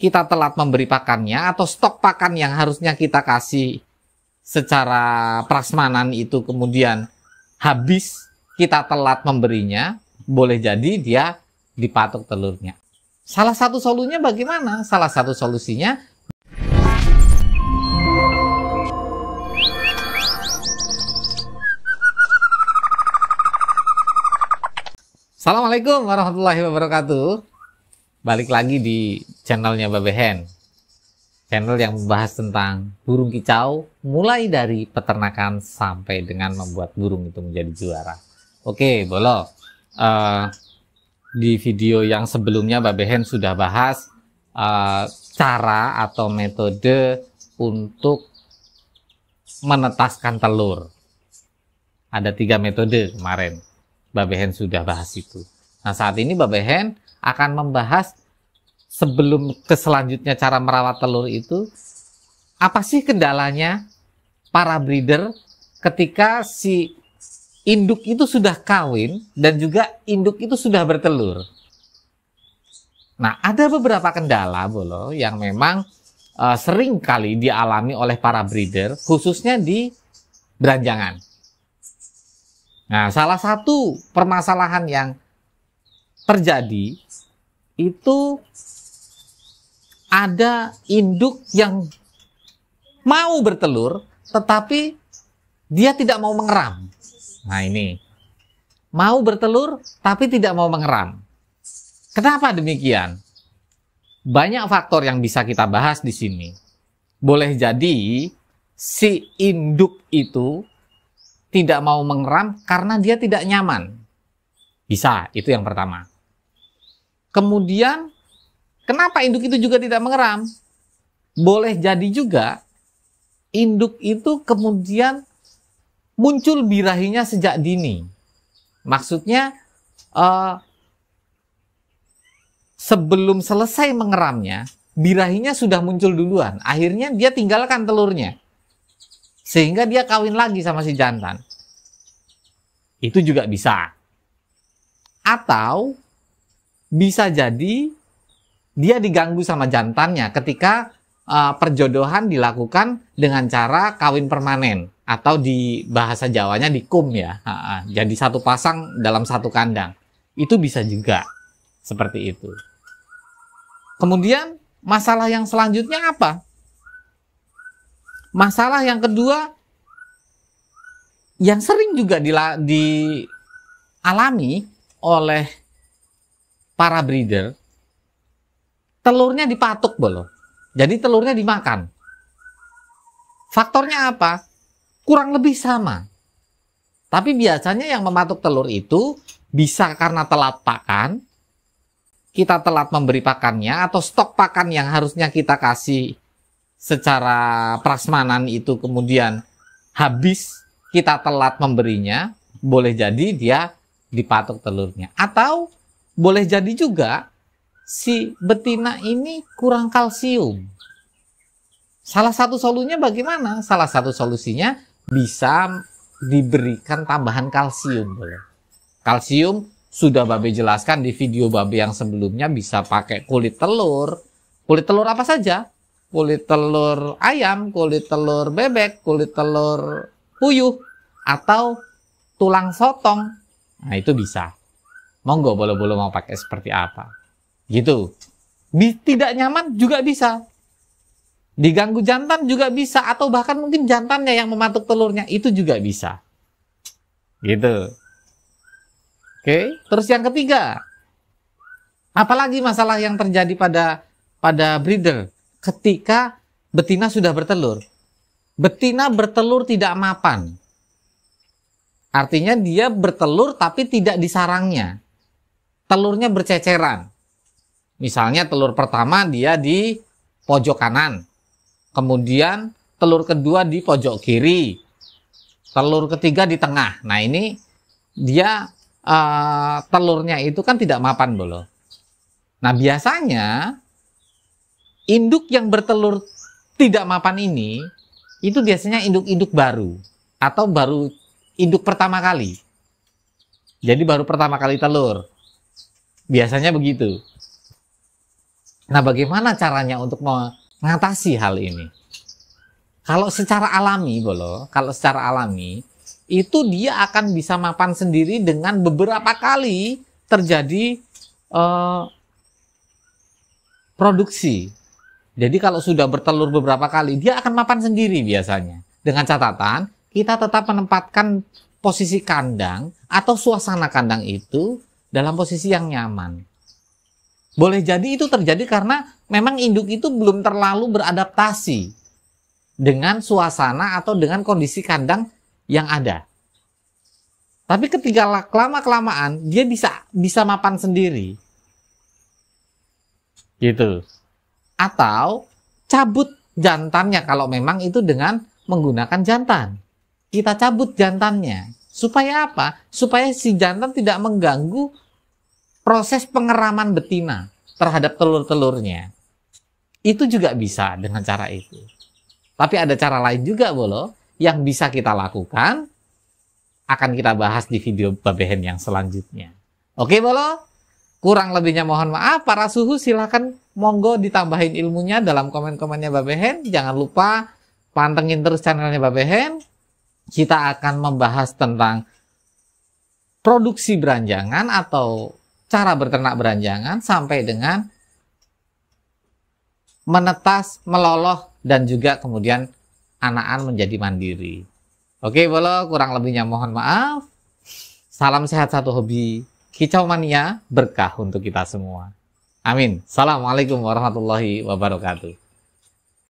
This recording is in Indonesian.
kita telat memberi pakannya atau stok pakan yang harusnya kita kasih secara prasmanan itu kemudian habis, kita telat memberinya, boleh jadi dia dipatok telurnya. Salah satu solusinya bagaimana? Salah satu solusinya Assalamualaikum warahmatullahi wabarakatuh. Balik lagi di channelnya Babehen, channel yang membahas tentang burung kicau mulai dari peternakan sampai dengan membuat burung itu menjadi juara. Oke, Bolo, di video yang sebelumnya Babehen sudah bahas cara atau metode untuk menetaskan telur. Ada 3 metode kemarin Babehen sudah bahas itu. Nah, saat ini Babehen akan membahas sebelum ke selanjutnya cara merawat telur itu, apa sih kendalanya para breeder ketika si induk itu sudah kawin dan juga induk itu sudah bertelur. Nah, ada beberapa kendala, Bolo, yang memang sering kali dialami oleh para breeder, khususnya di beranjangan. Nah, salah satu permasalahan yang terjadi itu ada induk yang mau bertelur tetapi dia tidak mau mengeram. Nah, ini mau bertelur tapi tidak mau mengeram. Kenapa demikian? Banyak faktor yang bisa kita bahas di sini. Boleh jadi si induk itu tidak mau mengeram karena dia tidak nyaman. Bisa, itu yang pertama. Kemudian, kenapa induk itu juga tidak mengeram? Boleh jadi juga induk itu kemudian muncul birahinya sejak dini. Maksudnya, sebelum selesai mengeramnya, birahinya sudah muncul duluan. Akhirnya dia tinggalkan telurnya. Sehingga dia kawin lagi sama si jantan. Itu juga bisa. Atau bisa jadi dia diganggu sama jantannya ketika perjodohan dilakukan dengan cara kawin permanen. Atau di bahasa Jawanya dikum ya. Jadi satu pasang dalam satu kandang. Itu bisa juga seperti itu. Kemudian masalah yang selanjutnya apa? Masalah yang kedua, yang sering juga dialami oleh para breeder, telurnya dipatuk, Bolo. Jadi telurnya dimakan. Faktornya apa? Kurang lebih sama. Tapi biasanya yang mematuk telur itu bisa karena telat pakan, kita telat memberi pakannya, atau stok pakan yang harusnya kita kasih secara prasmanan itu kemudian habis, kita telat memberinya, boleh jadi dia dipatok telurnya. Atau boleh jadi juga si betina ini kurang kalsium. Salah satu solusinya bagaimana? Salah satu solusinya bisa diberikan tambahan kalsium. Kalsium sudah Babe jelaskan di video Babe yang sebelumnya, bisa pakai kulit telur. Kulit telur apa saja? Kulit telur ayam, kulit telur bebek, kulit telur puyuh, atau tulang sotong. Nah, itu bisa. Monggo, bolo-bolo mau pakai seperti apa. Gitu. Tidak nyaman juga bisa. Diganggu jantan juga bisa. Atau bahkan mungkin jantannya yang mematuk telurnya. Itu juga bisa. Gitu. Oke. Terus yang ketiga. Apalagi masalah yang terjadi pada breeder ketika betina sudah bertelur. Betina bertelur tidak mapan. Artinya dia bertelur tapi tidak di sarangnya. Telurnya berceceran. Misalnya telur pertama dia di pojok kanan. Kemudian telur kedua di pojok kiri. Telur ketiga di tengah. Nah, ini dia telurnya itu kan tidak mapan, Bolo. Nah, biasanya induk yang bertelur tidak mapan ini, itu biasanya induk-induk baru. Atau baru induk pertama kali. Jadi baru pertama kali telur. Biasanya begitu. Nah, bagaimana caranya untuk mengatasi hal ini? Kalau secara alami, kalau secara alami, itu dia akan bisa mapan sendiri dengan beberapa kali terjadi produksi. Jadi kalau sudah bertelur beberapa kali, dia akan mapan sendiri biasanya. Dengan catatan, kita tetap menempatkan posisi kandang atau suasana kandang itu dalam posisi yang nyaman. Boleh jadi itu terjadi karena memang induk itu belum terlalu beradaptasi dengan suasana atau dengan kondisi kandang yang ada. Tapi ketika lama-kelamaan dia bisa mapan sendiri. Gitu. Atau cabut jantannya kalau memang itu dengan menggunakan jantan. Kita cabut jantannya. Supaya apa? Supaya si jantan tidak mengganggu proses pengeraman betina terhadap telur-telurnya. Itu juga bisa dengan cara itu. Tapi ada cara lain juga, Bolo, yang bisa kita lakukan. Akan kita bahas di video Babehen yang selanjutnya. Oke, Bolo? Kurang lebihnya mohon maaf. Para suhu silakan monggo ditambahin ilmunya dalam komen-komennya Babehen. Jangan lupa pantengin terus channelnya Babehen. Kita akan membahas tentang produksi beranjangan atau cara berternak beranjangan sampai dengan menetas, meloloh, dan juga kemudian anakan menjadi mandiri. Oke, Bolo, kurang lebihnya mohon maaf. Salam sehat satu hobi. Kicau mania berkah untuk kita semua. Amin. Assalamualaikum warahmatullahi wabarakatuh.